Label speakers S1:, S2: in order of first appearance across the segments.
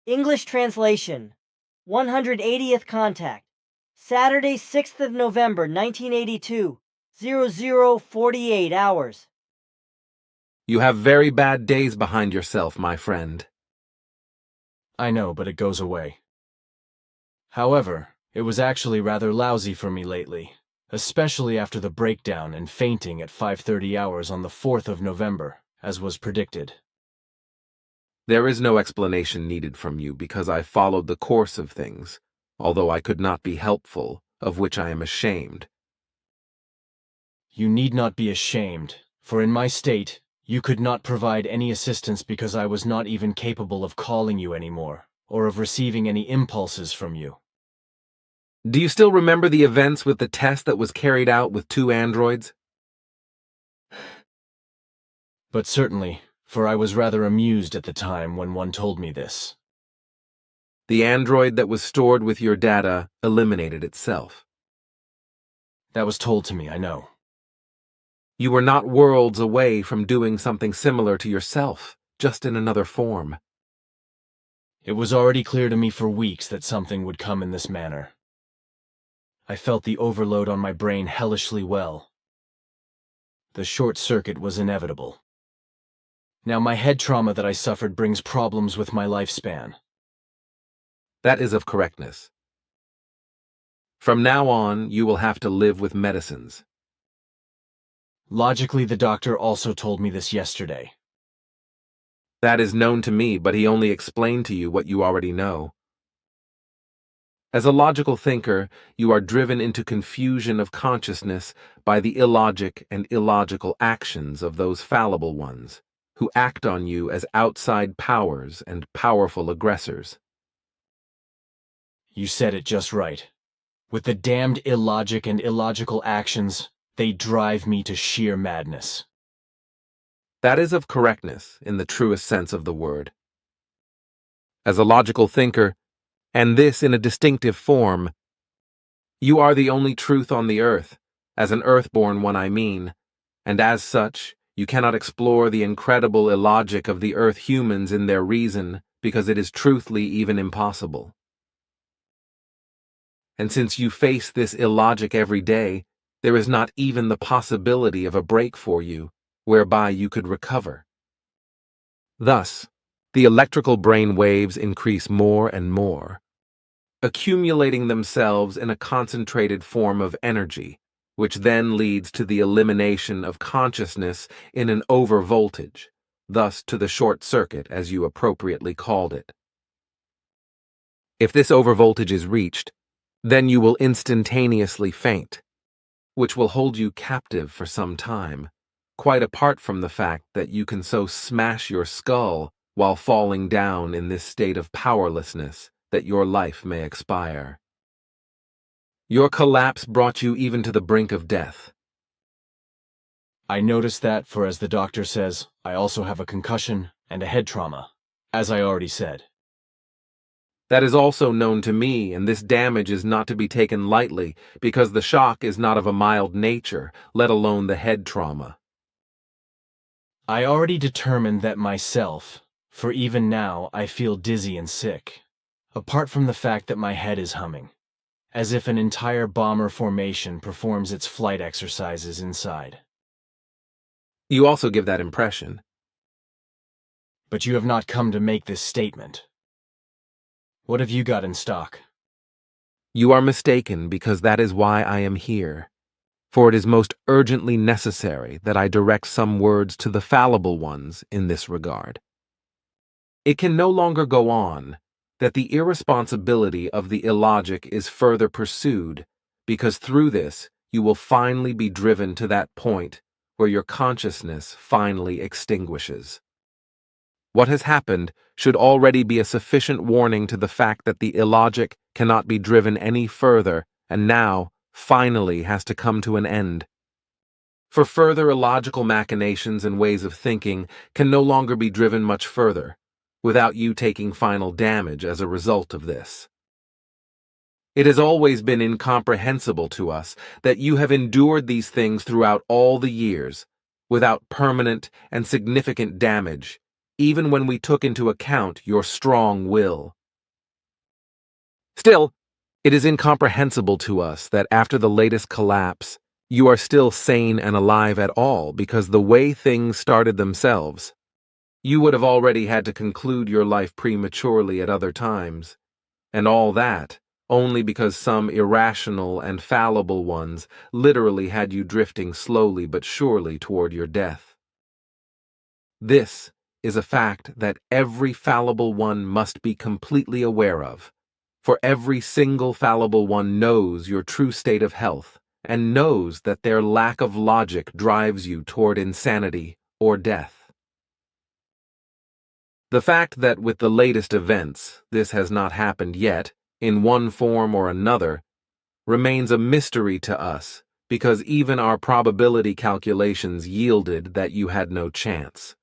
S1: English translation. 180th contact. Saturday, 6th of November, 1982. 00:48 hours.
S2: You have very bad days behind yourself, my friend.
S3: I know, but it goes away. However, it was actually rather lousy for me lately, especially after the breakdown and fainting at 5:30 hours on the 4th of November, as was predicted.
S2: There is no explanation needed from you because I followed the course of things, although I could not be helpful, of which I am ashamed.
S3: You need not be ashamed, for in my state, you could not provide any assistance because I was not even capable of calling you anymore, or of receiving any impulses from you.
S2: Do you still remember the events with the test that was carried out with 2 androids?
S3: But certainly, for I was rather amused at the time when one told me this.
S2: The android that was stored with your data eliminated itself.
S3: That was told to me, I know.
S2: You were not worlds away from doing something similar to yourself, just in another form.
S3: It was already clear to me for weeks that something would come in this manner. I felt the overload on my brain hellishly well. The short circuit was inevitable. Now my head trauma that I suffered brings problems with my lifespan.
S2: That is of correctness. From now on, you will have to live with medicines.
S3: Logically, the doctor also told me this yesterday.
S2: That is known to me, but he only explained to you what you already know. As a logical thinker, you are driven into confusion of consciousness by the illogic and illogical actions of those fallible ones, who act on you as outside powers and powerful aggressors.
S3: You said it just right. With the damned illogic and illogical actions, they drive me to sheer madness.
S2: That is of correctness in the truest sense of the word. As a logical thinker, and this in a distinctive form, you are the only truth on the earth, as an earthborn one I mean, and as such, you cannot explore the incredible illogic of the earth humans in their reason because it is truthfully even impossible. And since you face this illogic every day, there is not even the possibility of a break for you, whereby you could recover. Thus, the electrical brain waves increase more and more, accumulating themselves in a concentrated form of energy, which then leads to the elimination of consciousness in an overvoltage, thus to the short circuit, as you appropriately called it. If this overvoltage is reached, then you will instantaneously faint, which will hold you captive for some time, quite apart from the fact that you can so smash your skull while falling down in this state of powerlessness that your life may expire. Your collapse brought you even to the brink of death.
S3: I noticed that, for as the doctor says, I also have a concussion and a head trauma, as I already said.
S2: That is also known to me, and this damage is not to be taken lightly because the shock is not of a mild nature, let alone the head trauma.
S3: I already determined that myself, for even now I feel dizzy and sick, apart from the fact that my head is humming, as if an entire bomber formation performs its flight exercises inside.
S2: You also give that impression.
S3: But you have not come to make this statement. What have you got in stock?
S2: You are mistaken because that is why I am here. For it is most urgently necessary that I direct some words to the fallible ones in this regard. It can no longer go on that the irresponsibility of the illogic is further pursued, because through this you will finally be driven to that point where your consciousness finally extinguishes. What has happened should already be a sufficient warning to the fact that the illogic cannot be driven any further and now, finally, has to come to an end. For further illogical machinations and ways of thinking can no longer be driven much further, without you taking final damage as a result of this. It has always been incomprehensible to us that you have endured these things throughout all the years, without permanent and significant damage, even when we took into account your strong will. Still, it is incomprehensible to us that after the latest collapse, you are still sane and alive at all, because the way things started themselves, you would have already had to conclude your life prematurely at other times, and all that only because some irrational and fallible ones literally had you drifting slowly but surely toward your death. This is a fact that every fallible one must be completely aware of, for every single fallible one knows your true state of health and knows that their lack of logic drives you toward insanity or death. The fact that with the latest events this has not happened yet, in one form or another, remains a mystery to us, because even our probability calculations yielded that you had no chance.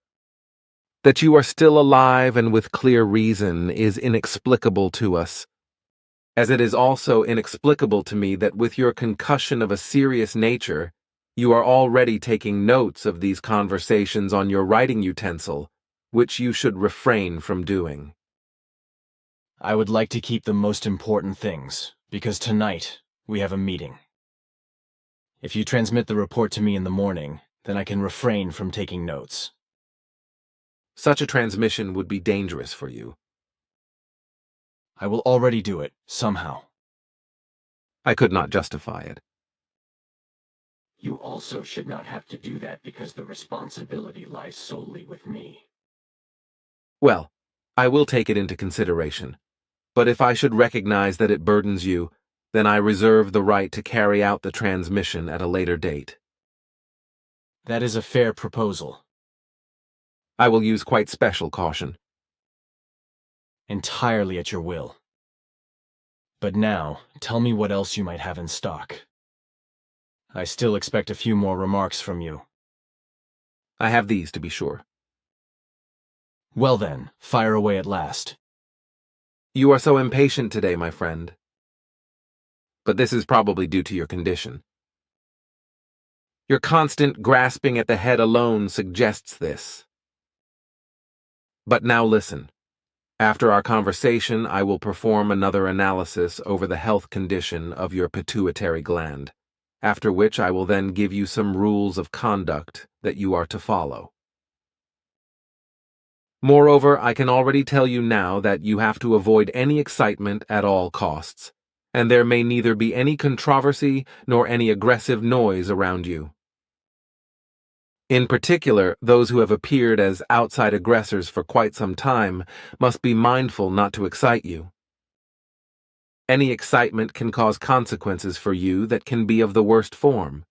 S2: That you are still alive and with clear reason is inexplicable to us, as it is also inexplicable to me that with your concussion of a serious nature, you are already taking notes of these conversations on your writing utensil, which you should refrain from doing.
S3: I would like to keep the most important things, because tonight we have a meeting. If you transmit the report to me in the morning, then I can refrain from taking notes.
S2: Such a transmission would be dangerous for you.
S3: I will already do it, somehow.
S2: I could not justify it.
S4: You also should not have to do that because the responsibility lies solely with me.
S2: Well, I will take it into consideration, but if I should recognize that it burdens you, then I reserve the right to carry out the transmission at a later date.
S3: That is a fair proposal.
S2: I will use quite special caution.
S3: Entirely at your will. But now, tell me what else you might have in stock. I still expect a few more remarks from you.
S2: I have these, to be sure.
S3: Well then, fire away at last.
S2: You are so impatient today, my friend. But this is probably due to your condition. Your constant grasping at the head alone suggests this. But now listen. After our conversation, I will perform another analysis over the health condition of your pituitary gland, after which I will then give you some rules of conduct that you are to follow. Moreover, I can already tell you now that you have to avoid any excitement at all costs, and there may neither be any controversy nor any aggressive noise around you. In particular, those who have appeared as outside aggressors for quite some time must be mindful not to excite you. Any excitement can cause consequences for you that can be of the worst form.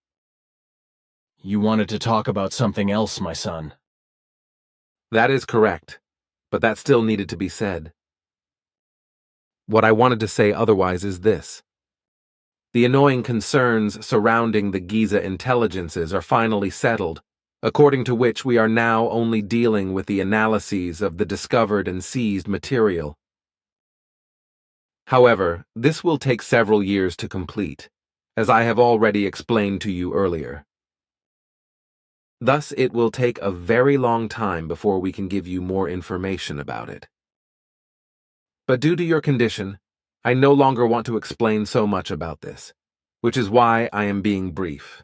S3: You wanted to talk about something else, my son.
S2: That is correct, but that still needed to be said. What I wanted to say otherwise is this. The annoying concerns surrounding the Giza intelligences are finally settled, according to which we are now only dealing with the analyses of the discovered and seized material. However, this will take several years to complete, as I have already explained to you earlier. Thus, it will take a very long time before we can give you more information about it. But due to your condition, I no longer want to explain so much about this, which is why I am being brief.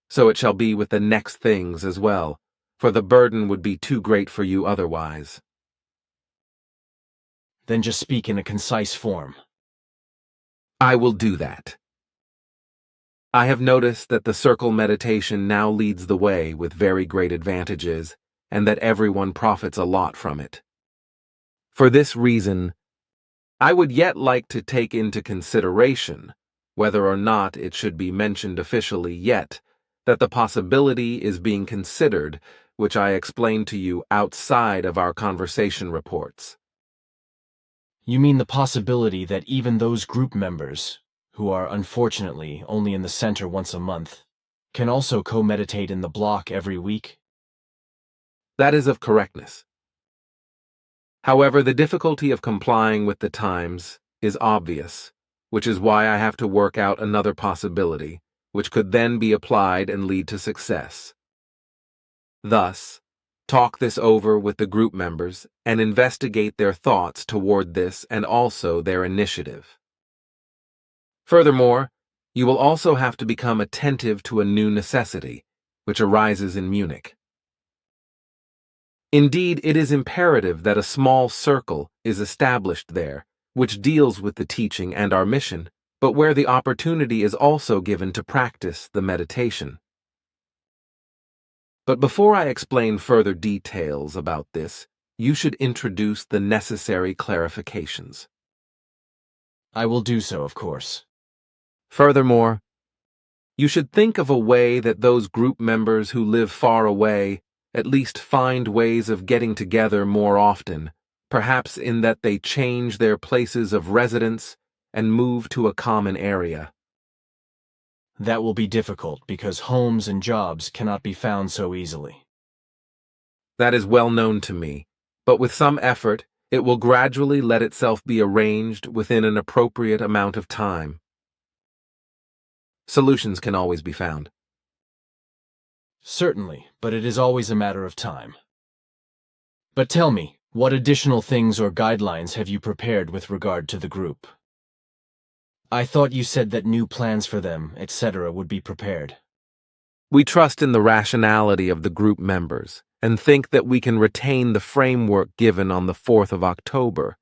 S2: So it shall be with the next things as well, for the burden would be too great for you otherwise.
S3: Then just speak in a concise form.
S2: I will do that. I have noticed that the circle meditation now leads the way with very great advantages, and that everyone profits a lot from it. For this reason, I would yet like to take into consideration, whether or not it should be mentioned officially yet, that the possibility is being considered, which I explained to you outside of our conversation reports.
S3: You mean the possibility that even those group members, who are unfortunately only in the center once a month, can also co-meditate in the block every week?
S2: That is of correctness. However, the difficulty of complying with the times is obvious, which is why I have to work out another possibility, which could then be applied and lead to success. Thus, Talk this over with the group members and investigate their thoughts toward this and also their initiative. Furthermore, you will also have to become attentive to a new necessity, which arises in Munich. Indeed, it is imperative that a small circle is established there, which deals with the teaching and our mission, but where the opportunity is also given to practice the meditation. But before I explain further details about this, you should introduce the necessary clarifications.
S3: I will do so, of course.
S2: Furthermore, you should think of a way that those group members who live far away at least find ways of getting together more often, perhaps in that they change their places of residence and move to a common area.
S3: That will be difficult because homes and jobs cannot be found so easily.
S2: That is well known to me, but with some effort, it will gradually let itself be arranged within an appropriate amount of time. Solutions can always be found.
S3: Certainly, but it is always a matter of time. But tell me, what additional things or guidelines have you prepared with regard to the group? I thought you said that new plans for them, etc., would be prepared.
S2: We trust in the rationality of the group members and think that we can retain the framework given on the 4th of October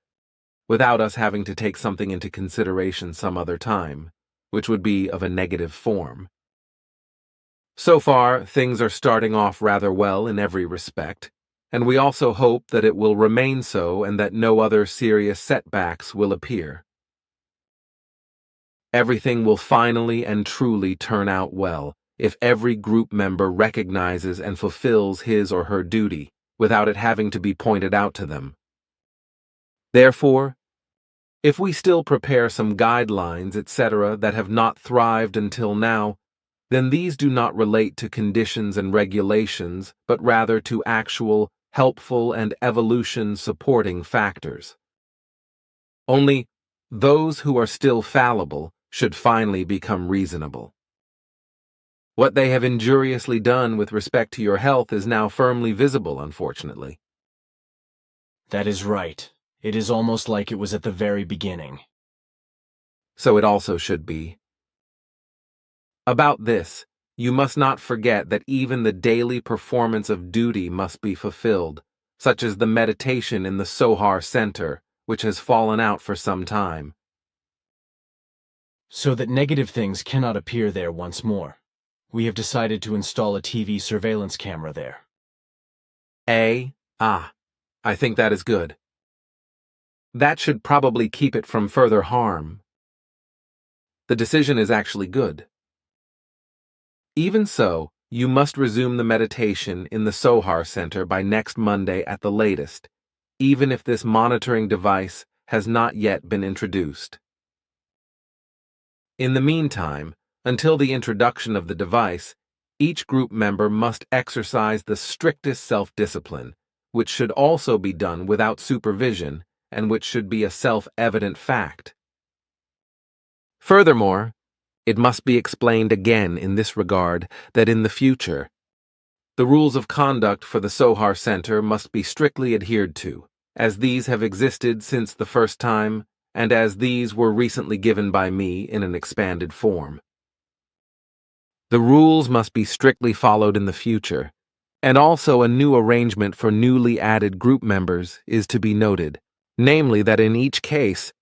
S2: without us having to take something into consideration some other time, which would be of a negative form. So far, things are starting off rather well in every respect, and we also hope that it will remain so and that no other serious setbacks will appear. Everything will finally and truly turn out well if every group member recognizes and fulfills his or her duty without it having to be pointed out to them. Therefore, if we still prepare some guidelines, etc., that have not thrived until now, then these do not relate to conditions and regulations, but rather to actual, helpful, and evolution-supporting factors. Only those who are still fallible should finally become reasonable. What they have injuriously done with respect to your health is now firmly visible, unfortunately.
S3: That is right. It is almost like it was at the very beginning.
S2: So it also should be. About this, you must not forget that even the daily performance of duty must be fulfilled, such as the meditation in the Sohar Center, which has fallen out for some time.
S3: So that negative things cannot appear there once more. We have decided to install a TV surveillance camera there.
S2: I think that is good. That should probably keep it from further harm. The decision is actually good. Even so, you must resume the meditation in the Sohar Center by next Monday at the latest, even if this monitoring device has not yet been introduced. In the meantime, until the introduction of the device, each group member must exercise the strictest self-discipline, which should also be done without supervision and which should be a self-evident fact. Furthermore, it must be explained again in this regard that in the future, the rules of conduct for the Sohar Center must be strictly adhered to, as these have existed since the first time and as these were recently given by me in an expanded form. The rules must be strictly followed in the future, and also a new arrangement for newly added group members is to be noted, namely that in each case,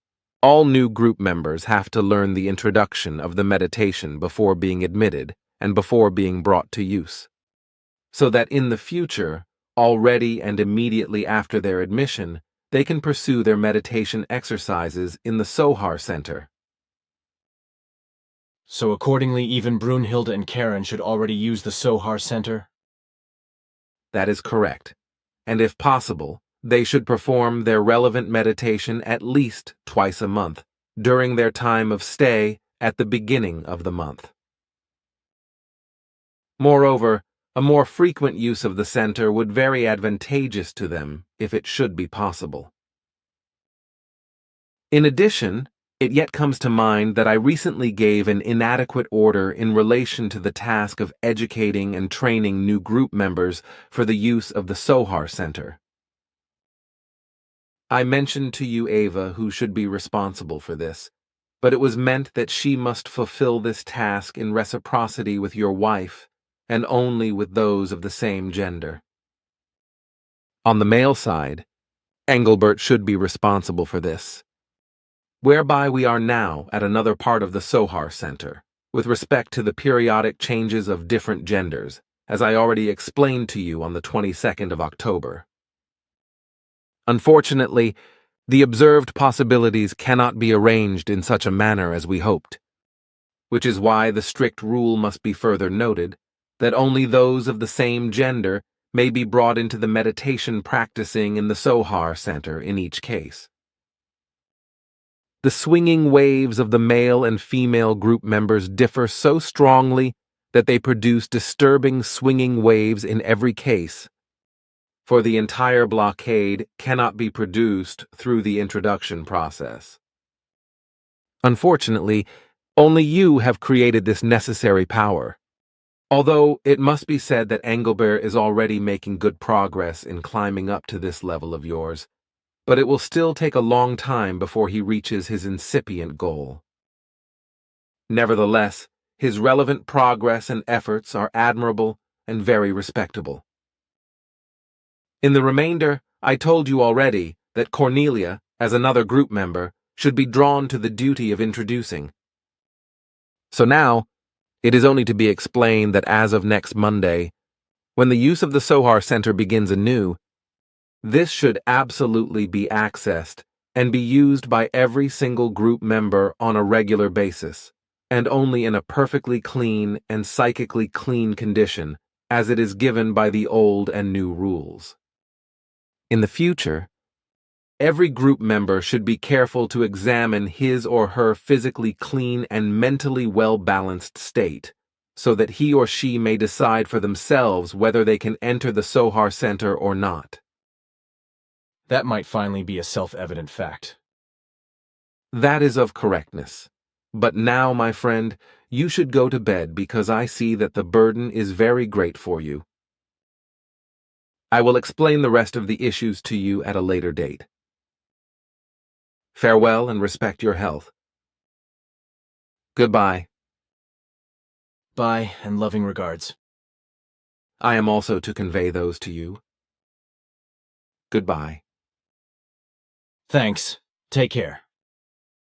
S2: all new group members have to learn the introduction of the meditation before being admitted and before being brought to use, so that in the future, already and immediately after their admission, they can pursue their meditation exercises in the Sohar Center.
S3: So accordingly, even Brunhilde and Karen should already use the Sohar Center?
S2: That is correct, and if possible, they should perform their relevant meditation at least twice a month during their time of stay at the beginning of the month. Moreover, a more frequent use of the center would be very advantageous to them if it should be possible. In addition, It yet comes to mind that I recently gave an inadequate order in relation to the task of educating and training new group members for the use of the Sohar Center. I mentioned to you Ava who should be responsible for this, but it was meant that she must fulfill this task in reciprocity with your wife and only with those of the same gender. On the male side, Engelbert should be responsible for this, whereby we are now at another part of the Sohar Center, with respect to the periodic changes of different genders, as I already explained to you on the 22nd of October. Unfortunately, the observed possibilities cannot be arranged in such a manner as we hoped, which is why the strict rule must be further noted that only those of the same gender may be brought into the meditation practicing in the Sohar Center in each case. The swinging waves of the male and female group members differ so strongly that they produce disturbing swinging waves in every case, for the entire blockade cannot be produced through the introduction process. Unfortunately, only you have created this necessary power, although it must be said that Engelbert is already making good progress in climbing up to this level of yours, but it will still take a long time before he reaches his incipient goal. Nevertheless, his relevant progress and efforts are admirable and very respectable. In the remainder, I told you already that Cornelia, as another group member, should be drawn to the duty of introducing. So now, it is only to be explained that as of next Monday, when the use of the Sohar Center begins anew, this should absolutely be accessed and be used by every single group member on a regular basis, and only in a perfectly clean and psychically clean condition, as it is given by the old and new rules. In the future, every group member should be careful to examine his or her physically clean and mentally well-balanced state, so that he or she may decide for themselves whether they can enter the Sohar Center or not.
S3: That might finally be a self-evident fact.
S2: That is of correctness. But now, my friend, you should go to bed because I see that the burden is very great for you. I will explain the rest of the issues to you at a later date. Farewell and respect your health. Goodbye.
S3: Bye, and loving regards.
S2: I am also to convey those to you. Goodbye.
S3: Thanks. Take care.